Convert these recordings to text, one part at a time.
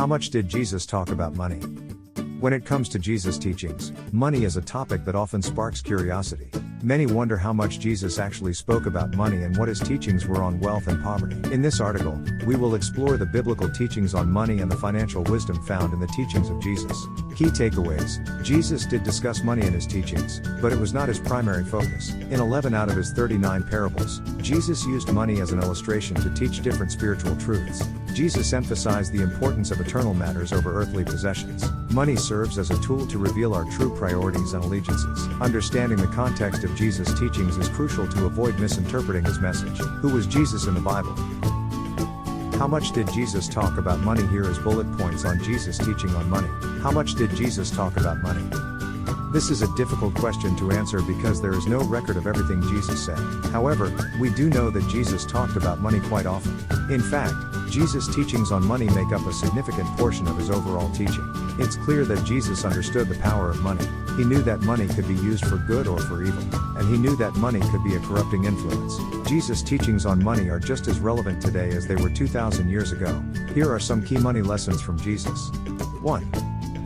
How much did Jesus talk about money? When it comes to Jesus' teachings, money is a topic that often sparks curiosity. Many wonder how much Jesus actually spoke about money and what his teachings were on wealth and poverty. In this article, we will explore the biblical teachings on money and the financial wisdom found in the teachings of Jesus. Key takeaways: Jesus did discuss money in his teachings, but it was not his primary focus. In 11 out of his 39 parables, Jesus used money as an illustration to teach different spiritual truths. Jesus emphasized the importance of eternal matters over earthly possessions. Money serves as a tool to reveal our true priorities and allegiances. Understanding the context of Jesus' teachings is crucial to avoid misinterpreting his message. Who was Jesus in the Bible? How much did Jesus talk about money? Here is bullet points on Jesus' teaching on money. How much did Jesus talk about money? This is a difficult question to answer because there is no record of everything Jesus said. However, we do know that Jesus talked about money quite often. In fact, Jesus' teachings on money make up a significant portion of his overall teaching. It's clear that Jesus understood the power of money. He knew that money could be used for good or for evil, and he knew that money could be a corrupting influence. Jesus' teachings on money are just as relevant today as they were 2,000 years ago. Here are some key money lessons from Jesus. 1.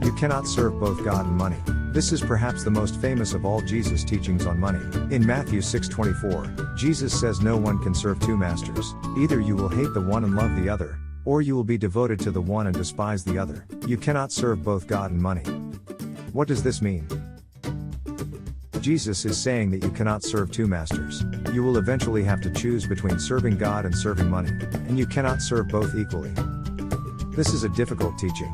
You cannot serve both God and money. This is perhaps the most famous of all Jesus' teachings on money. In Matthew 6:24, Jesus says no one can serve two masters. Either you will hate the one and love the other, or you will be devoted to the one and despise the other. You cannot serve both God and money. What does this mean? Jesus is saying that you cannot serve two masters. You will eventually have to choose between serving God and serving money, and you cannot serve both equally. This is a difficult teaching.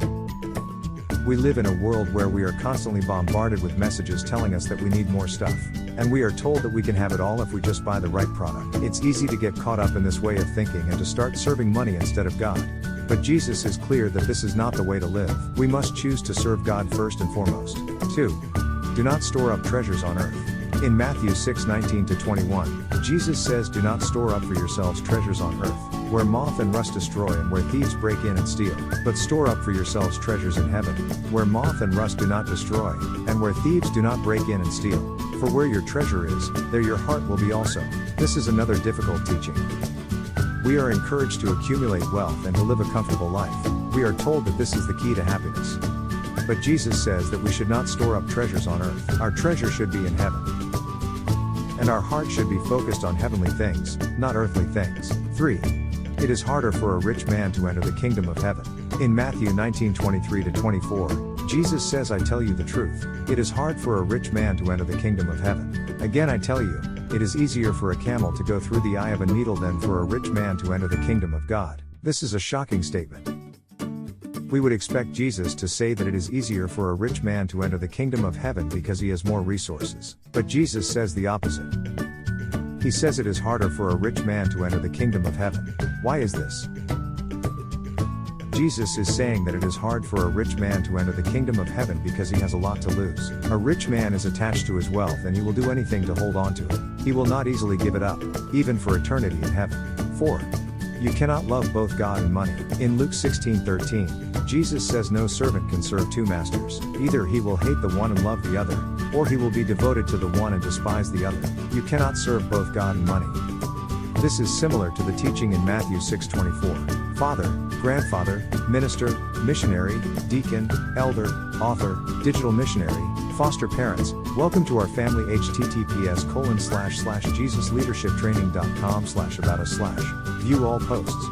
We live in a world where we are constantly bombarded with messages telling us that we need more stuff, and we are told that we can have it all if we just buy the right product. It's easy to get caught up in this way of thinking and to start serving money instead of God. But Jesus is clear that this is not the way to live. We must choose to serve God first and foremost. 2. Do not store up treasures on earth. In Matthew 6:19-21, Jesus says, do not store up for yourselves treasures on earth, where moth and rust destroy and where thieves break in and steal. But store up for yourselves treasures in heaven, where moth and rust do not destroy, and where thieves do not break in and steal. For where your treasure is, there your heart will be also. This is another difficult teaching. We are encouraged to accumulate wealth and to live a comfortable life. We are told that this is the key to happiness. But Jesus says that we should not store up treasures on earth. Our treasure should be in heaven. And our heart should be focused on heavenly things, not earthly things. 3. It is harder for a rich man to enter the kingdom of heaven. In Matthew 19:23-24, Jesus says, I tell you the truth, it is hard for a rich man to enter the kingdom of heaven. Again I tell you, it is easier for a camel to go through the eye of a needle than for a rich man to enter the kingdom of God. This is a shocking statement. We would expect Jesus to say that it is easier for a rich man to enter the kingdom of heaven because he has more resources. But Jesus says the opposite. He says it is harder for a rich man to enter the kingdom of heaven. Why is this? Jesus is saying that it is hard for a rich man to enter the kingdom of heaven because he has a lot to lose. A rich man is attached to his wealth and he will do anything to hold on to it. He will not easily give it up, even for eternity in heaven. 4. You cannot love both God and money. In Luke 16:13, Jesus says no servant can serve two masters. Either he will hate the one and love the other, or he will be devoted to the one and despise the other. You cannot serve both God and money. This is similar to the teaching in Matthew 6:24. Father, grandfather, minister, missionary, deacon, elder, author, digital missionary, foster parents, welcome to our family. https://jesusleadershiptraining.com/about us/ View all posts.